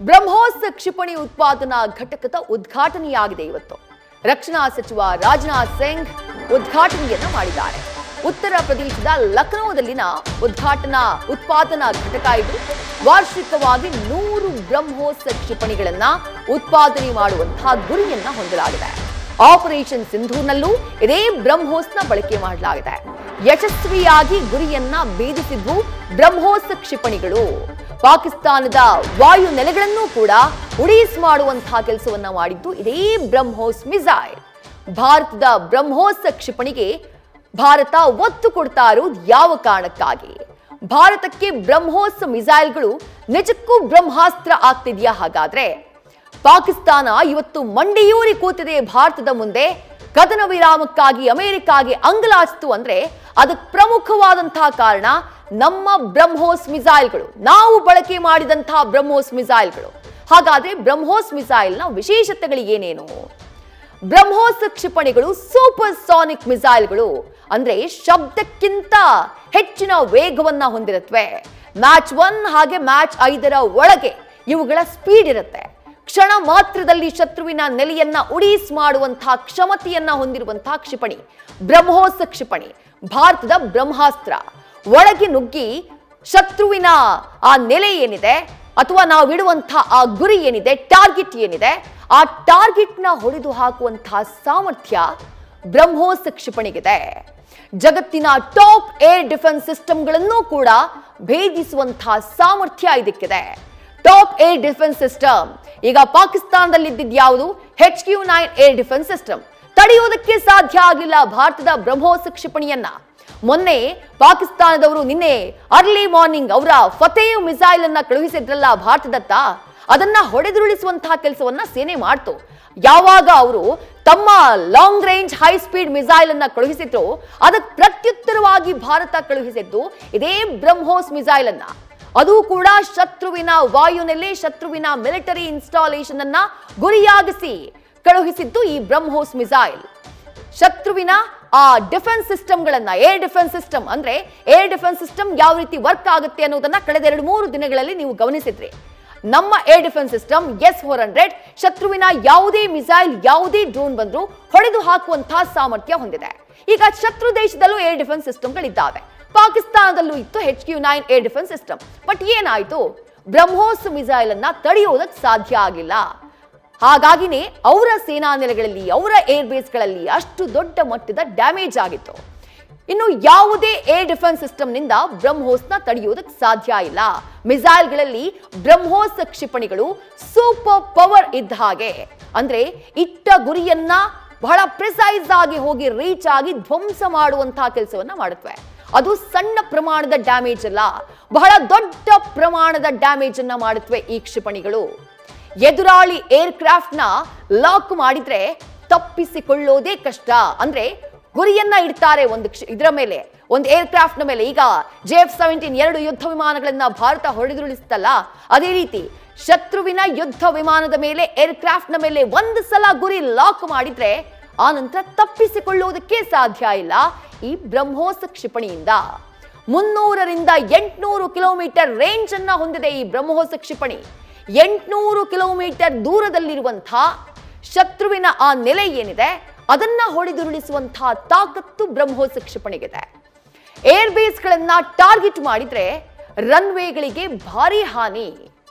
ಬ್ರಹ್ಮೋಸ್ ಕ್ಷಿಪಣಿ ಉತ್ಪಾದನಾ ಘಟಕದ ಉದ್ಘಾಟನೆಯಾಗಿದೆ ಇವತ್ತು. ರಕ್ಷಣಾ ಸಚಿವ ರಾಜನಾಥ್ ಸಿಂಗ್ ಉದ್ಘಾಟನೆಯನ್ನ ಮಾಡಿದ್ದಾರೆ. ಉತ್ತರ ಪ್ರದೇಶದ ಲಖನೌದಲ್ಲಿನ ಉತ್ಪಾದನಾ ಘಟಕ ಇದು. ವಾರ್ಷಿಕವಾಗಿ 100 ಬ್ರಹ್ಮೋಸ್ ಕ್ಷಿಪಣಿಗಳನ್ನ ಉತ್ಪಾದನೆ ಮಾಡುವಂತಹ ಗುರಿಯನ್ನ ಹೊಂದಲಾಗಿದೆ. ಆಪರೇಷನ್ ಸಿಂಧೂರ್ನಲ್ಲೂ ಇದೇ ಬ್ರಹ್ಮೋಸ್ನ ಬಳಕೆ ಮಾಡಲಾಗಿದೆ. ಯಶಸ್ವಿಯಾಗಿ ಗುರಿಯನ್ನ ಭೇದಿಸಿದ್ವು ಬ್ರಹ್ಮೋಸ್ ಕ್ಷಿಪಣಿಗಳು. ಪಾಕಿಸ್ತಾನದ ವಾಯು ನೆಲೆಗಳನ್ನು ಕೂಡ ಉಡೀಸ್ ಮಾಡುವಂತಹ ಕೆಲಸವನ್ನ ಮಾಡಿದ್ದು ಇದೇ ಬ್ರಹ್ಮೋಸ್ ಮಿಸೈಲ್. ಭಾರತದ ಬ್ರಹ್ಮೋಸ್ ಕ್ಷಿಪಣಿಗೆ ಭಾರತ ಒತ್ತು ಕೊಡ್ತಾ ಇರೋದು ಯಾವ ಕಾರಣಕ್ಕಾಗಿ? ಭಾರತಕ್ಕೆ ಬ್ರಹ್ಮೋಸ್ ಮಿಸೈಲ್ಗಳು ನಿಜಕ್ಕೂ ಬ್ರಹ್ಮಾಸ್ತ್ರ ಆಗ್ತಿದ್ಯಾ? ಹಾಗಾದ್ರೆ ಪಾಕಿಸ್ತಾನ ಇವತ್ತು ಮಂಡಿಯೂರಿ ಕೂತಿದೆ ಭಾರತದ ಮುಂದೆ. ಕದನ ವಿರಾಮಕ್ಕಾಗಿ ಅಮೆರಿಕಾಗೆ ಅಂಗಲಾಚಿತು ಅಂದ್ರೆ ಅದಕ್ಕೆ ಪ್ರಮುಖವಾದಂತಹ ಕಾರಣ ನಮ್ಮ ಬ್ರಹ್ಮೋಸ್ ಮಿಸೈಲ್ಗಳು, ನಾವು ಬಳಕೆ ಮಾಡಿದಂತಹ ಬ್ರಹ್ಮೋಸ್ ಮಿಸೈಲ್ಗಳು. ಹಾಗಾದ್ರೆ ಬ್ರಹ್ಮೋಸ್ ಮಿಸೈಲ್ನ ವಿಶೇಷತೆಗಳು ಏನೇನು? ಬ್ರಹ್ಮೋಸ್ ಕ್ಷಿಪಣಿಗಳು ಸೂಪರ್ ಸಾನಿಕ್ ಮಿಸೈಲ್ಗಳು, ಅಂದ್ರೆ ಶಬ್ದಕ್ಕಿಂತ ಹೆಚ್ಚಿನ ವೇಗವನ್ನ ಹೊಂದಿರುತ್ತವೆ. ಮ್ಯಾಚ್ 1 ಹಾಗೆ ಮ್ಯಾಚ್ 5ರ ಒಳಗೆ ಇವುಗಳ ಸ್ಪೀಡ್ ಇರುತ್ತೆ. ಕ್ಷಣ ಮಾತ್ರದಲ್ಲಿ ಶತ್ರುವಿನ ನೆಲೆಯನ್ನ ಉಡೀಸ್ ಮಾಡುವಂತಹ ಕ್ಷಮತೆಯನ್ನ ಹೊಂದಿರುವಂತಹ ಕ್ಷಿಪಣಿ ಬ್ರಹ್ಮೋಸ್ ಕ್ಷಿಪಣಿ. ಭಾರತದ ಬ್ರಹ್ಮಾಸ್ತ್ರ. ಒಳಗೆ ನುಗ್ಗಿ ಶತ್ರುವಿನ ಆ ನೆಲೆ ಏನಿದೆ ಅಥವಾ ನಾವಿಡುವಂತಹ ಆ ಗುರಿ ಏನಿದೆ, ಟಾರ್ಗೆಟ್ ಏನಿದೆ, ಆ ಟಾರ್ಗೆಟ್ ನ ಹೊಡೆದು ಹಾಕುವಂತಹ ಸಾಮರ್ಥ್ಯ ಬ್ರಹ್ಮೋಸ್ ಕ್ಷಿಪಣಿಗಿದೆ. ಜಗತ್ತಿನ ಟಾಪ್ ಏರ್ ಡಿಫೆನ್ಸ್ ಸಿಸ್ಟಮ್ಗಳನ್ನು ಕೂಡ ಭೇದಿಸುವಂತಹ ಸಾಮರ್ಥ್ಯ ಇದಕ್ಕಿದೆ. ಟಾಪ್ ಏರ್ ಡಿಫೆನ್ಸ್ ಸಿಸ್ಟಮ್ ಈಗ ಪಾಕಿಸ್ತಾನದಲ್ಲಿದ್ದ ಯಾವುದು? HQ-9 air defence system. ತಡೆಯೋದಕ್ಕೆ ಸಾಧ್ಯ ಆಗಲಿಲ್ಲ ಭಾರತದ ಬ್ರಹ್ಮೋಸ್ ಕ್ಷಿಪಣಿಯನ್ನ. ಮೊನ್ನೆ ಪಾಕಿಸ್ತಾನದವರು ನಿನ್ನೆ ಅರ್ಲಿ ಮಾರ್ನಿಂಗ್ ಅವರ ಫತೇಹ್ ಮಿಸೈಲ್ ಅನ್ನ ಕಳುಹಿಸಿದ್ರಲ್ಲ ಭಾರತದತ್ತ, ಅದನ್ನ ಹೊಡೆದುರುಳಿಸುವಂತಹ ಕೆಲಸವನ್ನ ಸೇನೆ ಮಾಡ್ತು. ಯಾವಾಗ ಅವರು ತಮ್ಮ long range high speed missile ಅನ್ನ ಕಳುಹಿಸಿದ್ರು, ಅದಕ್ಕೆ ಪ್ರತ್ಯುತ್ತರವಾಗಿ ಭಾರತ ಕಳುಹಿಸಿದ್ದು ಇದೇ ಬ್ರಹ್ಮೋಸ್ ಮಿಸೈಲ್ ಅನ್ನ. ಅದು ಕೂಡ ಶತ್ರುವಿನ ವಾಯುನೆಲೆ, ಶತ್ರುವಿನ ಮಿಲಿಟರಿ ಇನ್ಸ್ಟಾಲೇಷನ್ ಅನ್ನ ಗುರಿಯಾಗಿಸಿ ಕಳುಹಿಸಿದ್ದು ಈ ಬ್ರಹ್ಮೋಸ್ ಮಿಸೈಲ್. ಶತ್ರುವಿನ ಆ ಡಿಫೆನ್ಸ್ ಸಿಸ್ಟಮ್ಗಳನ್ನ, ಏರ್ ಡಿಫೆನ್ಸ್ ಸಿಸ್ಟಮ್ ಅಂದ್ರೆ ಏರ್ ಡಿಫೆನ್ಸ್ ಸಿಸ್ಟಮ್ ಯಾವ ರೀತಿ ವರ್ಕ್ ಆಗುತ್ತೆ ಅನ್ನೋದನ್ನ ಕಳೆದ 2-3 ದಿನಗಳಲ್ಲಿ ನೀವು ಗಮನಿಸಿದ್ರಿ. ನಮ್ಮ ಏರ್ ಡಿಫೆನ್ಸ್ ಸಿಸ್ಟಮ್ S-400 ಶತ್ರುವಿನ ಯಾವುದೇ ಮಿಸೈಲ್, ಯಾವುದೇ ಡ್ರೋನ್ ಬಂದ್ರು ಹೊಡೆದು ಹಾಕುವಂತಹ ಸಾಮರ್ಥ್ಯ ಹೊಂದಿದೆ. ಈಗ ಶತ್ರು ದೇಶದಲ್ಲೂ ಏರ್ ಡಿಫೆನ್ಸ್ ಸಿಸ್ಟಮ್ಗಳಿದ್ದಾವೆ. ಪಾಕಿಸ್ತಾನದಲ್ಲೂ ಇತ್ತು HQ-9 air defence system. But ಏನಾಯ್ತು? ಬ್ರಹ್ಮೋಸ್ ಮಿಸೈಲ್ ಅನ್ನ ತಡೆಯೋದಕ್ಕೆ ಸಾಧ್ಯ ಆಗಿಲ್ಲ. ಹಾಗಾಗಿನೇ ಅವರ ಸೇನಾ ನೆಲೆಗಳಲ್ಲಿ, ಅವರ ಏರ್ ಬೇಸ್ಗಳಲ್ಲಿ ಅಷ್ಟು ದೊಡ್ಡ ಮಟ್ಟದ ಡ್ಯಾಮೇಜ್ ಆಗಿತ್ತು. ಇನ್ನು ಯಾವುದೇ ಏರ್ ಡಿಫೆನ್ಸ್ ಸಿಸ್ಟಮ್ ನಿಂದ ಬ್ರಹ್ಮೋಸ್ನ ತಡೆಯೋದಕ್ಕೆ ಸಾಧ್ಯ ಇಲ್ಲ. ಮಿಸೈಲ್ಗಳಲ್ಲಿ ಬ್ರಹ್ಮೋಸ್ ಕ್ಷಿಪಣಿಗಳು ಸೂಪರ್ ಪವರ್ ಇದ್ದ ಹಾಗೆ. ಅಂದ್ರೆ ಇಟ್ಟ ಗುರಿಯನ್ನ ಬಹಳ ಪ್ರಿಸೈಸ್ ಆಗಿ ಹೋಗಿ ರೀಚ್ ಆಗಿ ಧ್ವಂಸ ಮಾಡುವಂತಹ ಕೆಲಸವನ್ನ ಮಾಡುತ್ತವೆ. ಅದು ಸಣ್ಣ ಪ್ರಮಾಣದ ಡ್ಯಾಮೇಜ್ ಅಲ್ಲ, ಬಹಳ ದೊಡ್ಡ ಪ್ರಮಾಣದ ಡ್ಯಾಮೇಜ್ ಅನ್ನ ಮಾಡುತ್ತವೆ ಈ ಕ್ಷಿಪಣಿಗಳು. ಎದುರಾಳಿ ಏರ್ ಕ್ರಾಫ್ಟ್ ನ ಲಾಕ್ ಮಾಡಿದ್ರೆ ತಪ್ಪಿಸಿಕೊಳ್ಳೋದೇ ಕಷ್ಟ. ಅಂದ್ರೆ ಗುರಿಯನ್ನ ಇಡ್ತಾರೆ ಇದರ ಮೇಲೆ, ಒಂದು ಏರ್ ಕ್ರಾಫ್ಟ್ ನ ಮೇಲೆ. ಈಗ JF-17 2 ಯುದ್ಧ ವಿಮಾನಗಳನ್ನ ಭಾರತ ಹೊಡೆದುರುಳಿಸುತ್ತಲ್ಲ, ಅದೇ ರೀತಿ ಶತ್ರುವಿನ ಯುದ್ಧ ವಿಮಾನದ ಮೇಲೆ, ಏರ್ ಕ್ರಾಫ್ಟ್ ನ ಮೇಲೆ ಒಂದು ಸಲ ಗುರಿ ಲಾಕ್ ಮಾಡಿದ್ರೆ ಆ ನಂತರ ತಪ್ಪಿಸಿಕೊಳ್ಳುವುದಕ್ಕೆ ಸಾಧ್ಯ ಇಲ್ಲ ಈ ಬ್ರಹ್ಮೋಸ್ ಕ್ಷಿಪಣಿಯಿಂದ. 300ರಿಂದ 800 ಕಿಲೋಮೀಟರ್ ರೇಂಜ್ ಅನ್ನ ಹೊಂದಿದೆ ಈ ಬ್ರಹ್ಮೋಸ್ ಕ್ಷಿಪಣಿ. 800 ಕಿಲೋಮೀಟರ್ ದೂರದಲ್ಲಿರುವಂತಹ ಶತ್ರುವಿನ ಆ ನೆಲೆ ಏನಿದೆ ಅದನ್ನ ಹೊಡೆದುರುಳಿಸುವಂತಹ ತಾಕತ್ತು ಬ್ರಹ್ಮೋಸ್ ಕ್ಷಿಪಣಿಗಿದೆ. ಏರ್ ಬೇಸ್ಗಳನ್ನ ಟಾರ್ಗೆಟ್ ಮಾಡಿದ್ರೆ ರನ್ವೇಗಳಿಗೆ ಭಾರಿ ಹಾನಿ.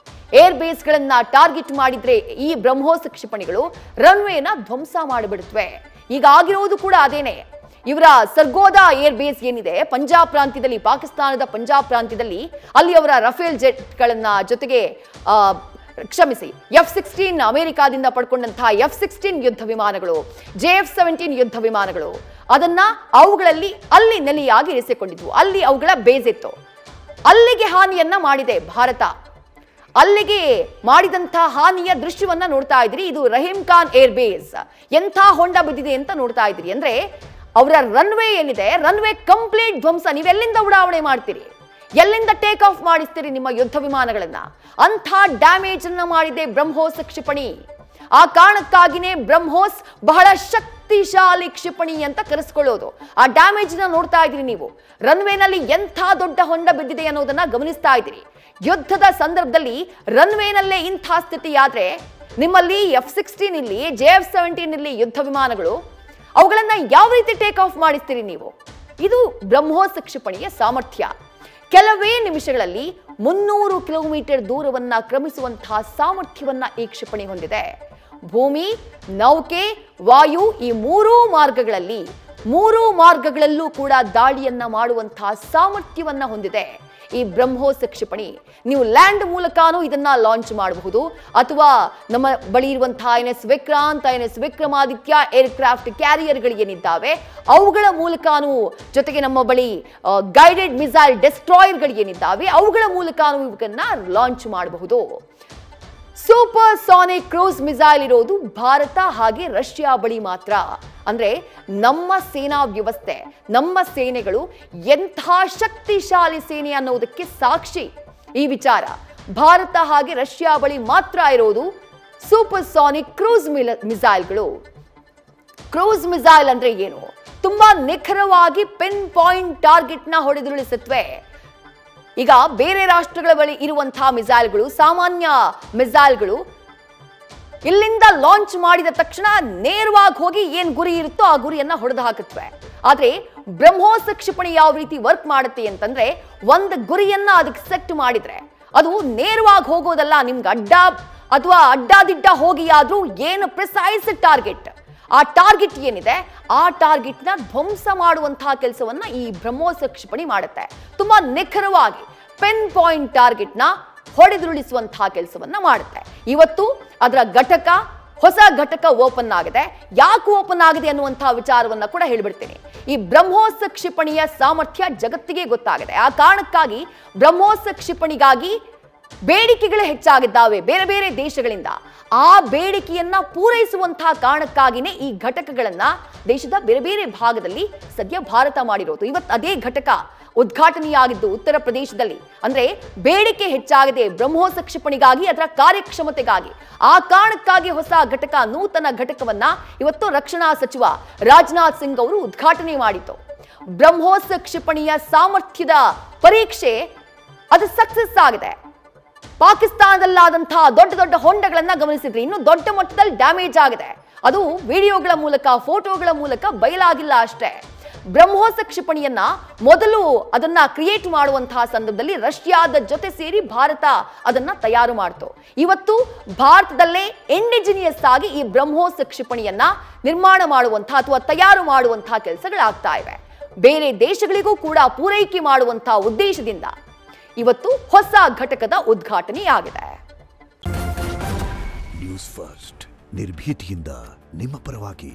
ಏರ್ ಬೇಸ್ಗಳನ್ನ ಟಾರ್ಗೆಟ್ ಮಾಡಿದ್ರೆ ಈ ಬ್ರಹ್ಮೋಸ್ ಕ್ಷಿಪಣಿಗಳು ರನ್ವೇನ ಧ್ವಂಸ ಮಾಡಿಬಿಡುತ್ತವೆ. ಈಗ ಆಗಿರೋದು ಕೂಡ ಅದೇನೆ. ಇವರ ಸರ್ಗೋದಾ ಏರ್ ಬೇಸ್ ಏನಿದೆ ಪಂಜಾಬ್ ಪ್ರಾಂತ್ಯದಲ್ಲಿ, ಪಾಕಿಸ್ತಾನದ ಪಂಜಾಬ್ ಪ್ರಾಂತ್ಯದಲ್ಲಿ, ಅಲ್ಲಿ ಅವರ ರಫೇಲ್ ಜೆಟ್ಗಳನ್ನ ಜೊತೆಗೆ ಕ್ಷಮಿಸಿ F-16 ಅಮೆರಿಕಾದಿಂದ ಪಡ್ಕೊಂಡಂತಹ F-16 ಯುದ್ಧ ವಿಮಾನಗಳು, JF-17 ಯುದ್ಧ ವಿಮಾನಗಳು, ಅದನ್ನ ಅವುಗಳಲ್ಲಿ ಅಲ್ಲಿ ನೆಲೆಯಾಗಿ ಇರಿಸಿಕೊಂಡಿದ್ವು. ಅಲ್ಲಿ ಅವುಗಳ ಬೇಸ್ ಇತ್ತು. ಅಲ್ಲಿಗೆ ಹಾನಿಯನ್ನ ಮಾಡಿದೆ ಭಾರತ. ಅಲ್ಲಿಗೆ ಮಾಡಿದಂತಹ ಹಾನಿಯ ದೃಶ್ಯವನ್ನ ನೋಡ್ತಾ ಇದ್ರಿ. ಇದು ರಹೀಂ ಖಾನ್ ಏರ್ ಬೇಸ್ ಎಂಥ ಹೊಂಡ ಬಿದ್ದಿದೆ ಅಂತ ನೋಡ್ತಾ ಇದ್ರಿ. ಅಂದ್ರೆ ಅವರ ರನ್ವೇ ಏನಿದೆ, ರನ್ವೇ ಕಂಪ್ಲೀಟ್ ಧ್ವಂಸ. ನೀವೆಲ್ಲಿಂದ ಉಡಾವಣೆ ಮಾಡ್ತೀರಿ? ಎಲ್ಲಿಂದ ಟೇಕ್ ಆಫ್ ಮಾಡಿಸ್ತೀರಿ ನಿಮ್ಮ ಯುದ್ಧ ವಿಮಾನಗಳನ್ನ? ಅಂಥ ಡ್ಯಾಮೇಜ್ ಅನ್ನ ಮಾಡಿದೆ ಬ್ರಹ್ಮೋಸ್ ಕ್ಷಿಪಣಿ. ಆ ಕಾರಣಕ್ಕಾಗಿನೇ ಬ್ರಹ್ಮೋಸ್ ಬಹಳ ಶಕ್ತಿಶಾಲಿ ಕ್ಷಿಪಣಿ ಅಂತ ಕರೆಸ್ಕೊಳ್ಳೋದು. ಆ ಡ್ಯಾಮೇಜ್ ನ ನೋಡ್ತಾ ಇದ್ದೀರಿ ನೀವು. ರನ್ವೇನಲ್ಲಿ ಎಂಥ ದೊಡ್ಡ ಹೊಂಡ ಬಿದ್ದಿದೆ ಅನ್ನೋದನ್ನ ಗಮನಿಸ್ತಾ ಇದ್ದೀರಿ. ಯುದ್ಧದ ಸಂದರ್ಭದಲ್ಲಿ ರನ್ವೇನಲ್ಲೇ ಇಂಥ ಸ್ಥಿತಿಯಾದ್ರೆ ನಿಮ್ಮಲ್ಲಿ F-16 ಇಲ್ಲಿ JF-17 ಇಲ್ಲಿ ಯುದ್ಧ ವಿಮಾನಗಳು ಅವುಗಳನ್ನ ಯಾವ ರೀತಿ ಟೇಕ್ ಆಫ್ ಮಾಡಿಸ್ತೀರಿ ನೀವು? ಇದು ಬ್ರಹ್ಮೋಸ್ ಕ್ಷಿಪಣಿಯ ಸಾಮರ್ಥ್ಯ. ಕೆಲವೇ ನಿಮಿಷಗಳಲ್ಲಿ 300 ಕಿಲೋಮೀಟರ್ ದೂರವನ್ನ ಕ್ರಮಿಸುವಂತಹ ಸಾಮರ್ಥ್ಯವನ್ನ ಈ ಕ್ಷಿಪಣಿ ಹೊಂದಿದೆ. ಭೂಮಿ, ನೌಕೆ, ವಾಯು ಈ ಮೂರೂ ಮಾರ್ಗಗಳಲ್ಲೂ ಕೂಡ ದಾಳಿಯನ್ನ ಮಾಡುವಂತಹ ಸಾಮರ್ಥ್ಯವನ್ನ ಹೊಂದಿದೆ ಈ ಬ್ರಹ್ಮೋಸ್ ಕ್ಷಿಪಣಿ. ನೀವು ಲ್ಯಾಂಡ್ ಮೂಲಕನೂ ಇದನ್ನ ಲಾಂಚ್ ಮಾಡಬಹುದು, ಅಥವಾ ನಮ್ಮ ಬಳಿ ಇರುವಂತಹ NS Vikrant, NS Vikramaditya aircraft ಕ್ಯಾರಿಯರ್ಗಳು ಏನಿದ್ದಾವೆ ಅವುಗಳ ಮೂಲಕನೂ, ಜೊತೆಗೆ ನಮ್ಮ ಬಳಿ ಗೈಡೆಡ್ ಮಿಸೈಲ್ ಡೆಸ್ಟ್ರಾಯರ್ಗಳು ಏನಿದ್ದಾವೆ ಅವುಗಳ ಮೂಲಕನೂ ಇವನ್ನ ಲಾಂಚ್ ಮಾಡಬಹುದು. ಸೂಪರ್ ಸಾನಿಕ್ ಕ್ರೂಸ್ ಮಿಸೈಲ್ ಇರೋದು ಭಾರತ ಹಾಗೆ ರಷ್ಯಾ ಬಳಿ ಮಾತ್ರ. ಅಂದ್ರೆ ನಮ್ಮ ಸೇನಾ ವ್ಯವಸ್ಥೆ, ನಮ್ಮ ಸೇನೆಗಳು ಎಂಥ ಶಕ್ತಿಶಾಲಿ ಸೇನೆ ಅನ್ನೋದಕ್ಕೆ ಸಾಕ್ಷಿ ಈ ವಿಚಾರ. ಭಾರತ ಹಾಗೆ ರಷ್ಯಾ ಬಳಿ ಮಾತ್ರ ಇರೋದು ಸೂಪರ್ ಸಾನಿಕ್ ಕ್ರೂಸ್ ಮಿಸೈಲ್ಗಳು. ಕ್ರೂಸ್ ಮಿಸೈಲ್ ಅಂದ್ರೆ ಏನು? ತುಂಬಾ ನಿಖರವಾಗಿ ಪಿನ್ ಪಾಯಿಂಟ್ ಟಾರ್ಗೆಟ್ ನ ಹೊಡೆದುರುಳಿಸುತ್ತವೆ. ಈಗ ಬೇರೆ ರಾಷ್ಟ್ರಗಳ ಬಳಿ ಇರುವಂತಹ ಮಿಸೈಲ್ಗಳು, ಸಾಮಾನ್ಯ ಮಿಸೈಲ್ಗಳು ಇಲ್ಲಿಂದ ಲಾಂಚ್ ಮಾಡಿದ ತಕ್ಷಣ ನೇರವಾಗಿ ಹೋಗಿ ಏನ್ ಗುರಿ ಇರುತ್ತೋ ಆ ಗುರಿಯನ್ನ ಹೊಡೆದು ಹಾಕುತ್ತವೆ. ಆದ್ರೆ ಬ್ರಹ್ಮೋಸ್ ಕ್ಷಿಪಣಿ ಯಾವ ರೀತಿ ವರ್ಕ್ ಮಾಡುತ್ತೆ ಅಂತಂದ್ರೆ, ಒಂದು ಗುರಿಯನ್ನ ಅದಕ್ಕೆ ಸೆಟ್ ಮಾಡಿದ್ರೆ ಅದು ನೇರವಾಗಿ ಹೋಗೋದಲ್ಲ, ನಿಮ್ಗೆ ಅಡ್ಡಾದಿಡ್ಡ ಹೋಗಿ ಆದ್ರೂ ಏನು ಪ್ರಿಸೈಸ್ ಟಾರ್ಗೆಟ್, ಆ ಟಾರ್ಗೆಟ್ ಏನಿದೆ ಆ ಟಾರ್ಗೆಟ್ ನ ಧ್ವಂಸ ಮಾಡುವಂತಹ ಕೆಲಸವನ್ನ ಈ ಬ್ರಹ್ಮೋಸ್ ಕ್ಷಿಪಣಿ ಮಾಡುತ್ತೆ. ತುಂಬಾ ನಿಖರವಾಗಿ ಪಿನ್ ಪಾಯಿಂಟ್ ಟಾರ್ಗೆಟ್ ನ ಹೊಡೆದುರುಳಿಸುವಂತಹ ಕೆಲಸವನ್ನ ಮಾಡುತ್ತೆ. ಇವತ್ತು ಅದರ ಹೊಸ ಘಟಕ ಓಪನ್ ಆಗಿದೆ. ಯಾಕೆ ಓಪನ್ ಆಗಿದೆ ಅನ್ನುವಂತಹ ವಿಚಾರವನ್ನ ಕೂಡ ಹೇಳ್ಬಿಡ್ತೀನಿ. ಈ ಬ್ರಹ್ಮೋಸ್ ಕ್ಷಿಪಣಿಯ ಸಾಮರ್ಥ್ಯ ಜಗತ್ತಿಗೆ ಗೊತ್ತಾಗಿದೆ. ಆ ಕಾರಣಕ್ಕಾಗಿ ಬ್ರಹ್ಮೋಸ್ ಕ್ಷಿಪಣಿಗಾಗಿ ಬೇಡಿಕೆಗಳು ಹೆಚ್ಚಾಗಿದ್ದಾವೆ ಬೇರೆ ಬೇರೆ ದೇಶಗಳಿಂದ. ಆ ಬೇಡಿಕೆಯನ್ನ ಪೂರೈಸುವಂತಹ ಕಾರಣಕ್ಕಾಗಿನೇ ಈ ಘಟಕಗಳನ್ನ ದೇಶದ ಬೇರೆ ಬೇರೆ ಭಾಗದಲ್ಲಿ ಸದ್ಯ ಭಾರತ ಮಾಡಿರೋದು. ಇವತ್ತು ಅದೇ ಘಟಕ ಉದ್ಘಾಟನೆಯಾಗಿದ್ದು ಉತ್ತರ ಪ್ರದೇಶದಲ್ಲಿ. ಅಂದ್ರೆ ಬೇಡಿಕೆ ಹೆಚ್ಚಾಗಿದೆ ಬ್ರಹ್ಮೋಸ್ ಕ್ಷಿಪಣಿಗಾಗಿ, ಅದರ ಕಾರ್ಯಕ್ಷಮತೆಗಾಗಿ. ಆ ಕಾರಣಕ್ಕಾಗಿ ಹೊಸ ಘಟಕ, ನೂತನ ಘಟಕವನ್ನ ಇವತ್ತು ರಕ್ಷಣಾ ಸಚಿವ ರಾಜನಾಥ್ ಸಿಂಗ್ ಅವರು ಉದ್ಘಾಟನೆ ಮಾಡಿತು. ಬ್ರಹ್ಮೋಸ್ ಕ್ಷಿಪಣಿಯ ಸಾಮರ್ಥ್ಯದ ಪರೀಕ್ಷೆ ಅದು ಸಕ್ಸಸ್ ಆಗಿದೆ. ಪಾಕಿಸ್ತಾನದಲ್ಲಾದಂತಹ ದೊಡ್ಡ ದೊಡ್ಡ ಹೊಂಡಗಳನ್ನ ಗಮನಿಸಿದ್ರಿ, ಇನ್ನು ದೊಡ್ಡ ಮಟ್ಟದಲ್ಲಿ ಡ್ಯಾಮೇಜ್ ಆಗಿದೆ. ಅದು ವಿಡಿಯೋಗಳ ಮೂಲಕ, ಫೋಟೋಗಳ ಮೂಲಕ ಬಯಲಾಗಿಲ್ಲ ಅಷ್ಟೇ. ಬ್ರಹ್ಮೋಸ್ ಕ್ಷಿಪಣಿಯನ್ನ ಮೊದಲು ಅದನ್ನ ಕ್ರಿಯೇಟ್ ಮಾಡುವಂತಹ ಸಂದರ್ಭದಲ್ಲಿ ರಷ್ಯಾದ ಜೊತೆ ಸೇರಿ ಭಾರತ ಅದನ್ನ ತಯಾರು ಮಾಡ್ತು. ಇವತ್ತು ಭಾರತದಲ್ಲೇ ಇಂಡಿಜಿನಿಯಸ್ ಆಗಿ ಈ ಬ್ರಹ್ಮೋಸ್ ಕ್ಷಿಪಣಿಯನ್ನ ನಿರ್ಮಾಣ ಮಾಡುವಂತಹ ಅಥವಾ ತಯಾರು ಮಾಡುವಂತಹ ಕೆಲಸಗಳಾಗ್ತಾ ಇವೆ. ಬೇರೆ ದೇಶಗಳಿಗೂ ಕೂಡ ಪೂರೈಕೆ ಮಾಡುವಂತಹ ಉದ್ದೇಶದಿಂದ ಇವತ್ತು ಹೊಸ ಘಟಕದ ಉದ್ಘಾಟನೆಯಾಗಿದೆ. ನ್ಯೂಸ್ ಫಸ್ಟ್ ನಿರ್ಭೀತಿಯಿಂದ ನಿಮ್ಮ ಪರವಾಗಿ.